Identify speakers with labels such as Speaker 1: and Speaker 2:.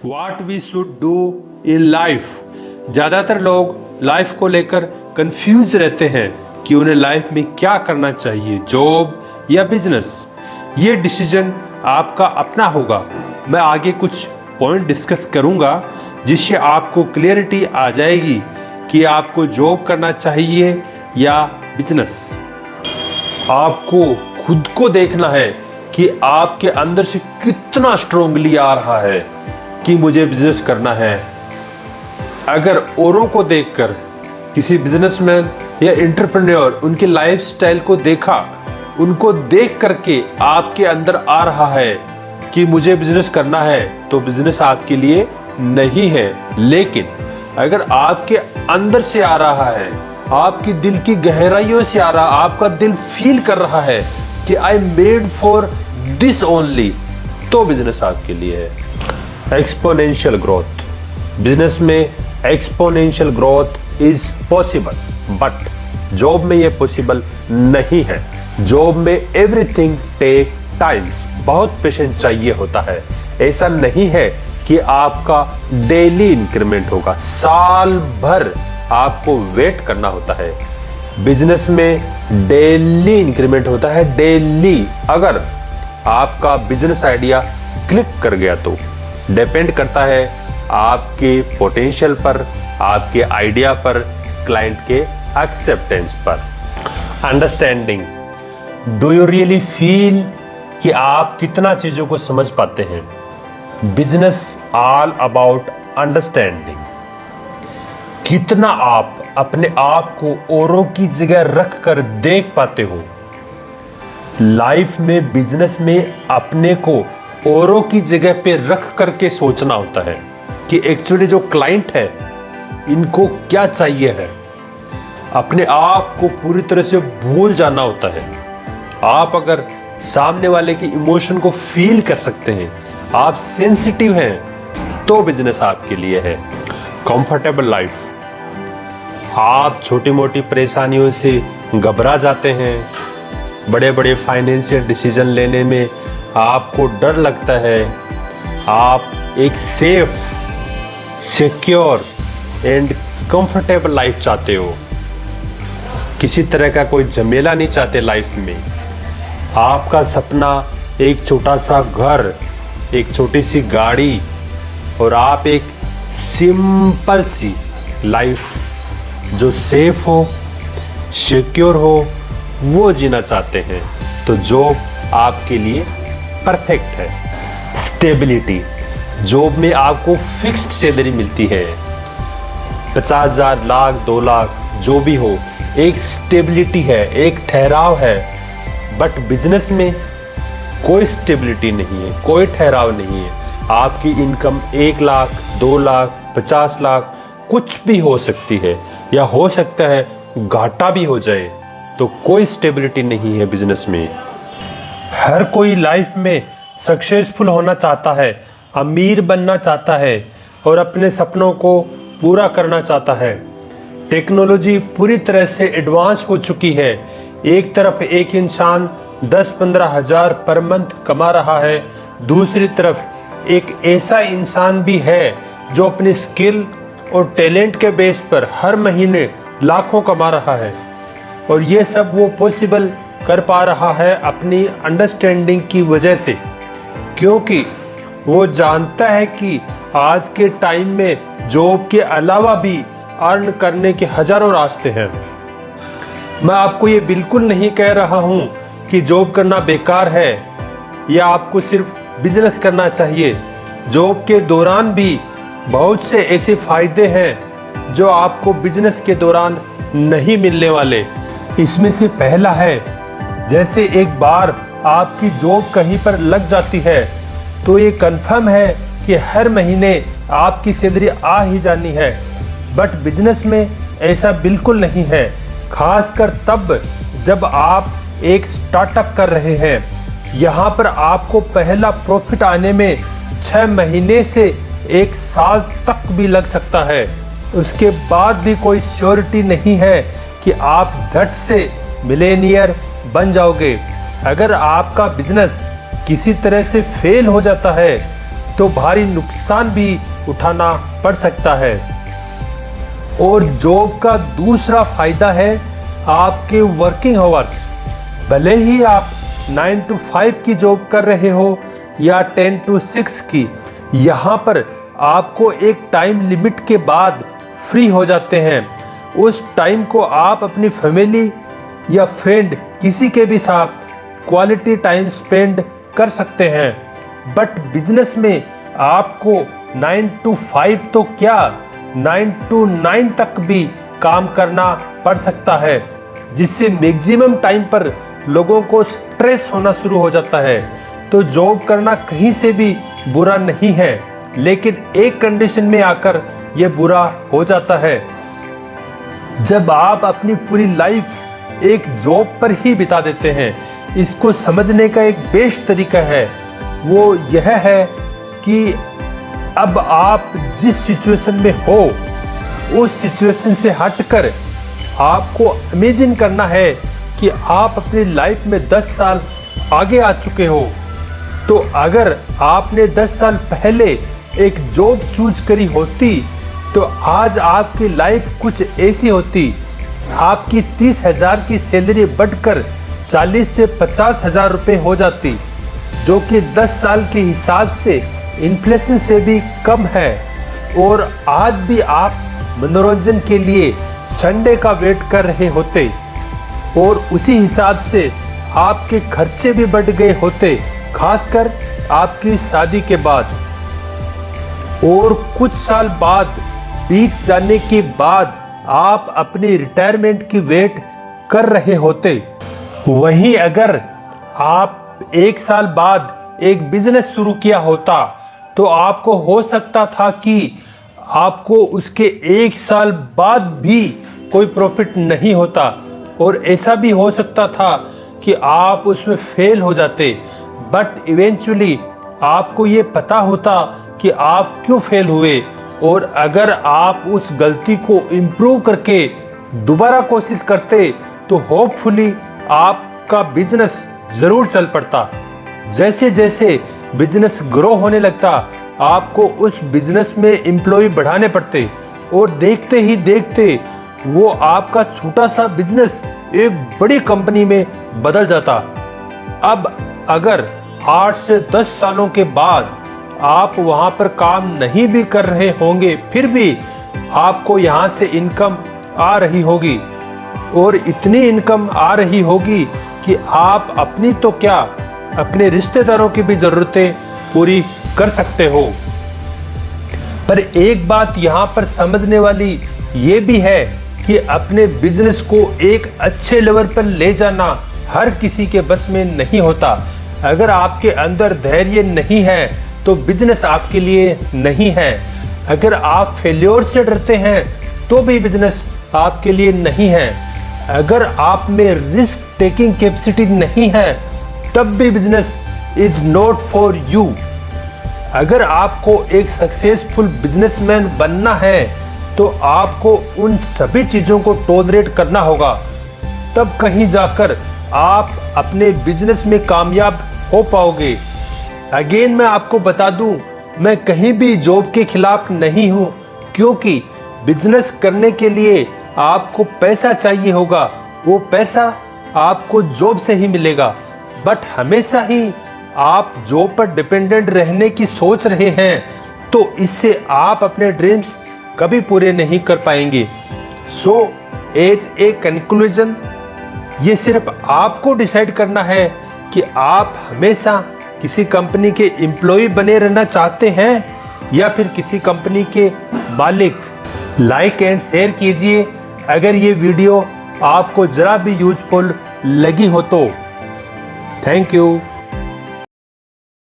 Speaker 1: Watt we should do in life. ज़्यादातर लोग life को लेकर कंफ्यूज रहते हैं कि उन्हें लाइफ में क्या करना चाहिए, जॉब या बिजनेस। ये डिसीजन आपका अपना होगा। मैं आगे कुछ पॉइंट डिस्कस करूंगा जिससे आपको क्लियरिटी आ जाएगी कि आपको जॉब करना चाहिए या बिजनेस। आपको खुद को देखना है कि आपके अंदर से कितना स्ट्रोंगली आ रहा है कि मुझे बिजनेस करना है। अगर औरों को देखकर किसी बिजनेसमैन या एंटरप्रेन्योर उनके लाइफस्टाइल को देखा, उनको देख करके आपके अंदर आ रहा है कि मुझे बिजनेस करना है, तो बिजनेस आपके लिए नहीं है। लेकिन अगर आपके अंदर से आ रहा है, आपकी दिल की गहराइयों से आ रहा, आपका दिल फील कर रहा है कि I made for this only, तो बिजनेस आपके लिए है। एक्सपोनेंशियल ग्रोथ, बिजनेस में exponential growth is possible, but job में ये पॉसिबल नहीं है। जॉब में एवरीथिंग टेक टाइम, बहुत पेशेंस चाहिए होता है। ऐसा नहीं है कि आपका डेली इंक्रीमेंट होगा, साल भर आपको वेट करना होता है। बिजनेस में डेली इंक्रीमेंट होता है, डेली। अगर आपका बिजनेस आइडिया क्लिक कर गया तो डिपेंड करता है आपके पोटेंशियल पर, आपके आइडिया पर, क्लाइंट के एक्सेप्टेंस पर। Understanding, do you really feel कि आप कितना चीजों को समझ पाते हैं? Business all about understanding. कितना आप अपने आप को औरों की जगह रख कर देख पाते हो? लाइफ में, बिजनेस में अपने को औरों की जगह पे रख करके सोचना होता है कि एक्चुअली जो क्लाइंट है इनको क्या चाहिए है। अपने आप को पूरी तरह से भूल जाना होता है। आप अगर सामने वाले के इमोशन को फील कर सकते हैं, आप सेंसिटिव हैं, तो बिजनेस आपके लिए है। कंफर्टेबल लाइफ, आप छोटी मोटी परेशानियों से घबरा जाते हैं, बड़े बड़े फाइनेंशियल डिसीजन लेने में आपको डर लगता है। आप एक safe, secure and comfortable life चाहते हो, किसी तरह का कोई झमेला नहीं चाहते लाइफ में। आपका सपना एक छोटा सा घर, एक छोटी सी गाड़ी और आप एक सिंपल सी लाइफ जो सेफ हो, सिक्योर हो, वो जीना चाहते हैं, तो जॉब आपके लिए परफेक्ट है। स्टेबिलिटी, जॉब में आपको फिक्स्ड सैलरी मिलती है, 50,000, लाख, 2 लाख, जो भी हो, एक स्टेबिलिटी है, एक ठहराव है। बट बिजनेस में कोई स्टेबिलिटी नहीं है, कोई ठहराव नहीं है। आपकी इनकम 1 लाख, 2 लाख, 50 लाख कुछ भी हो सकती है, या हो सकता है घाटा भी हो जाए, तो कोई स्टेबिलिटी नहीं है बिजनेस में। हर कोई लाइफ में सक्सेसफुल होना चाहता है, अमीर बनना चाहता है और अपने सपनों को पूरा करना चाहता है। टेक्नोलॉजी पूरी तरह से एडवांस हो चुकी है। एक तरफ एक इंसान 10-15 हज़ार पर मंथ कमा रहा है, दूसरी तरफ एक ऐसा इंसान भी है जो अपनी स्किल और टैलेंट के बेस पर हर महीने लाखों कमा रहा है। और ये सब वो पॉसिबल कर पा रहा है अपनी अंडरस्टैंडिंग की वजह से, क्योंकि वो जानता है कि आज के टाइम में जॉब के अलावा भी अर्न करने के हजारों रास्ते हैं। मैं आपको ये बिल्कुल नहीं कह रहा हूँ कि जॉब करना बेकार है या आपको सिर्फ बिजनेस करना चाहिए। जॉब के दौरान भी बहुत से ऐसे फायदे हैं जो आपको बिजनेस के दौरान नहीं मिलने वाले। इसमें से पहला है, जैसे एक बार आपकी जॉब कहीं पर लग जाती है तो ये कंफर्म है कि हर महीने आपकी सैलरी आ ही जानी है। बट बिजनेस में ऐसा बिल्कुल नहीं है, खासकर तब जब आप एक स्टार्टअप कर रहे हैं। यहाँ पर आपको पहला प्रॉफिट आने में 6 महीने से 1 साल तक भी लग सकता है। उसके बाद भी कोई श्योरिटी नहीं है कि आप झट से मिलेनियर बन जाओगे। अगर आपका बिजनेस किसी तरह से फेल हो जाता है तो भारी नुकसान भी उठाना पड़ सकता है। और जॉब का दूसरा फायदा है आपके वर्किंग आवर्स। भले ही आप 9 to 5 की जॉब कर रहे हो या 10 to 6 की, यहाँ पर आपको एक टाइम लिमिट के बाद फ्री हो जाते हैं। उस टाइम को आप अपनी फैमिली या फ्रेंड किसी के भी साथ क्वालिटी टाइम स्पेंड कर सकते हैं। बट बिजनेस में आपको 9 to 5 तो क्या 9 to 9 तक भी काम करना पड़ सकता है, जिससे मैक्सिमम टाइम पर लोगों को स्ट्रेस होना शुरू हो जाता है। तो जॉब करना कहीं से भी बुरा नहीं है, लेकिन एक कंडीशन में आकर यह बुरा हो जाता है। जब आप अपनी पूरी लाइफ एक जॉब पर ही बिता देते हैं। इसको समझने का एक बेस्ट तरीका है, वो यह है कि अब आप जिस सिचुएशन में हो उस सिचुएशन से हटकर आपको इमेजिन करना है कि आप अपनी लाइफ में 10 साल आगे आ चुके हो। तो अगर आपने 10 साल पहले एक जॉब चूज करी होती तो आज आपकी लाइफ कुछ ऐसी होती। आपकी 30,000 की सैलरी बढ़कर 40 से 50,000 रुपये हो जाती, जो कि 10 साल के हिसाब से इन्फ्लेशन से भी कम है। और आज भी आप मनोरंजन के लिए संडे का वेट कर रहे होते और उसी हिसाब से आपके खर्चे भी बढ़ गए होते, खासकर आपकी शादी के बाद। और कुछ साल बाद बीत जाने के बाद आप अपनी रिटायरमेंट की वेट कर रहे होते। वहीं अगर आप 1 साल बाद एक बिजनेस शुरू किया होता तो आपको हो सकता था कि आपको उसके 1 साल बाद भी कोई प्रॉफिट नहीं होता, और ऐसा भी हो सकता था कि आप उसमें फेल हो जाते। बट इवेंचुअली आपको ये पता होता कि आप क्यों फेल हुए, और अगर आप उस गलती को इम्प्रूव करके दोबारा कोशिश करते तो होपफुली आपका बिजनेस ज़रूर चल पड़ता। जैसे जैसे बिजनेस ग्रो होने लगता आपको उस बिजनेस में एम्प्लॉय बढ़ाने पड़ते, और देखते ही देखते वो आपका छोटा सा बिजनेस एक बड़ी कंपनी में बदल जाता। अब अगर 8 से 10 सालों के बाद आप वहाँ पर काम नहीं भी कर रहे होंगे, फिर भी आपको यहाँ से इनकम आ रही होगी, और इतनी इनकम आ रही होगी कि आप अपनी तो क्या अपने रिश्तेदारों की भी ज़रूरतें पूरी कर सकते हो। पर एक बात यहाँ पर समझने वाली ये भी है कि अपने बिजनेस को एक अच्छे लेवल पर ले जाना हर किसी के बस में नहीं होता। अगर आपके अंदर धैर्य नहीं है तो बिजनेस आपके लिए नहीं है। अगर आप फेल्योर से डरते हैं तो भी बिजनेस आपके लिए नहीं है। अगर आप में रिस्क टेकिंग कैपेसिटी नहीं है तब भी business is not for you. अगर आपको एक सक्सेसफुल बिजनेसमैन बनना है तो आपको उन सभी चीज़ों को टॉलरेट करना होगा, तब कहीं जाकर आप अपने बिजनेस में कामयाब हो पाओगे। अगेन मैं आपको बता दूं, मैं कहीं भी जॉब के खिलाफ नहीं हूं, क्योंकि बिजनेस करने के लिए आपको पैसा चाहिए होगा, वो पैसा आपको जॉब से ही मिलेगा। बट हमेशा ही आप जॉब पर डिपेंडेंट रहने की सोच रहे हैं तो इससे आप अपने ड्रीम्स कभी पूरे नहीं कर पाएंगे। सो एज ए कंक्लूजन, ये सिर्फ आपको डिसाइड करना है कि आप हमेशा किसी कंपनी के एम्प्लॉय बने रहना चाहते हैं या फिर किसी कंपनी के मालिक। लाइक एंड शेयर कीजिए अगर ये वीडियो आपको जरा भी यूजफुल लगी हो तो। Thank you.